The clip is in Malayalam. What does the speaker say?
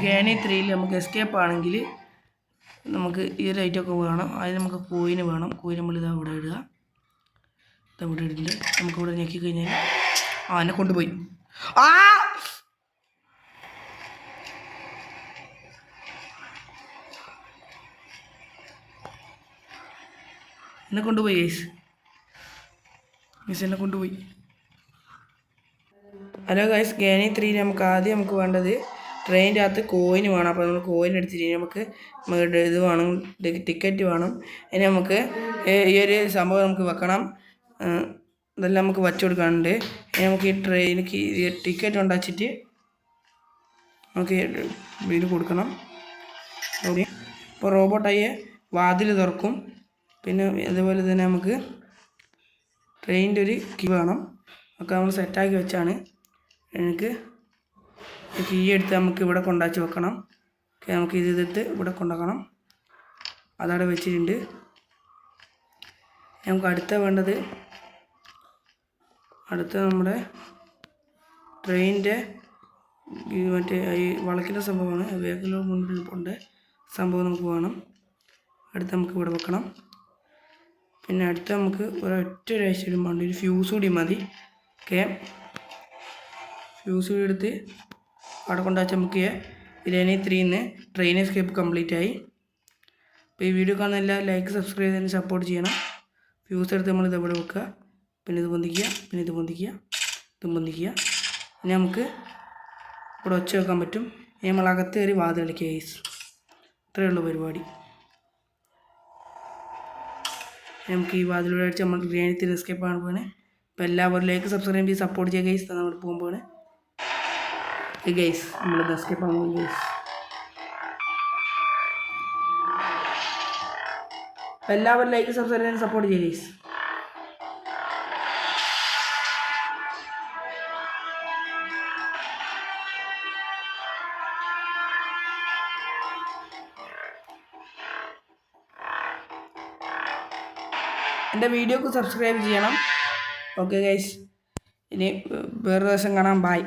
ഗാനി 3 നമുക്ക് എസ്കേപ്പ് ആണെങ്കിൽ നമുക്ക് ഈ ഒരു ഐറ്റമൊക്കെ വേണം. അതിന് നമുക്ക് കോയിന് വേണം. കോയിൻ നമ്മൾ ഇതാ ഇവിടെ ഇടുക. ഇവിടെ ഇടുന്നുണ്ട്. നമുക്കിവിടെ ഞെക്കി കഴിഞ്ഞാൽ എന്നെ കൊണ്ടുപോയി. എന്നെ കൊണ്ടുപോയി ഗൈസ് എന്നെ കൊണ്ടുപോയി. ഹലോ ഗൈസ്, ഗാനി 3 നമുക്ക് വേണ്ടത് ട്രെയിനിൻ്റെ അകത്ത് കോയിന് വേണം. അപ്പോൾ നമ്മൾ കോയിൻ എടുത്തിട്ട് നമുക്ക് ഇത് വേണം, ടിക്കറ്റ് വേണം. ഇനി നമുക്ക് ഈ ഒരു സംഭവം നമുക്ക് വെക്കണം. ഇതെല്ലാം നമുക്ക് വച്ചു കൊടുക്കാനുണ്ട്. ഇനി നമുക്ക് ഈ ട്രെയിനിക്ക് ടിക്കറ്റ് ഉണ്ടാച്ചിട്ട് നമുക്ക് ഇത് കൊടുക്കണം. ഇപ്പോൾ റോബോട്ടായി വാതിൽ തുറക്കും. പിന്നെ അതുപോലെ തന്നെ നമുക്ക് ട്രെയിനിൻ്റെ ഒരു കീ വേണം. ഒക്കെ നമ്മൾ സെറ്റാക്കി വെച്ചാണ്. എനിക്ക് കീ എടുത്ത് നമുക്ക് ഇവിടെ കൊണ്ടാച്ച് വെക്കണം. നമുക്ക് ഇതെടുത്ത് ഇവിടെ കൊണ്ടാക്കണം. അതവിടെ വെച്ചിട്ടുണ്ട്. നമുക്ക് വേണ്ടത് നമ്മുടെ ട്രെയിനിൻ്റെ മറ്റേ ഈ വളയ്ക്കുന്ന സംഭവമാണ്. വേഗം മുന്നിൽ പോകേണ്ട സംഭവം നമുക്ക് വേണം. നമുക്ക് ഇവിടെ വെക്കണം. പിന്നെ നമുക്ക് ഒരൊറ്റ ആഴ്ചയിലും വേണ്ട ഒരു ഫ്യൂസ് കൂടി മതി. ഫ്യൂസ് കൂടി എടുത്ത് അവിടെ കൊണ്ടുവച്ച് നമുക്ക് ഗാനി 3 ട്രെയിൻ എസ്കേപ്പ് കംപ്ലീറ്റ് ആയി. അപ്പോൾ ഈ വീഡിയോ കാണുന്ന എല്ലാവരും ലൈക്ക് സബ്സ്ക്രൈബ് ചെയ്തതിന് സപ്പോർട്ട് ചെയ്യണം. ഫ്യൂസ് എടുത്ത് നമ്മൾ ഇത് ഇവിടെ വെക്കുക. പിന്നെ ഇത് പൊന്തിക്കുക. പിന്നെ ഇത് പൊന്തിക്കുക. ഇതും പൊന്തിക്കുക. ഇനി നമുക്ക് ഇവിടെ ഒച്ച വെക്കാൻ പറ്റും. ഇനി നമ്മൾ അകത്ത് കയറി വാതിൽ കളിക്കുക ഗൈസ്. ഇത്രയേ ഉള്ളൂ പരിപാടി. നമുക്ക് ഈ വാതിലൂടെ അടിച്ച് നമ്മൾ ഗാനി 3 എസ്കേപ്പ് ആണ് പോകണേ. അപ്പോൾ എല്ലാവരും ലൈക്ക് സബ്സ്ക്രൈബ് ചെയ്ത് സപ്പോർട്ട് ചെയ്യുക ഗൈസ്. നമ്മൾ പോകുമ്പോൾ ഗൈസ് നമ്മൾ എസ്കേപ്പ് ആണ് പോകും ഗൈസ്. എല്ലാവരും ലൈക്ക് സബ്സ്ക്രൈബ് ചെയ്ത് സപ്പോർട്ട് ചെയ്യുക ഗൈസ്. എൻ്റെ വീഡിയോക്ക് സബ്സ്ക്രൈബ് ചെയ്യണം. ഓക്കെ ഗൈസ്, ഇനി വേറെ ദിവസം കാണാം. ബൈ.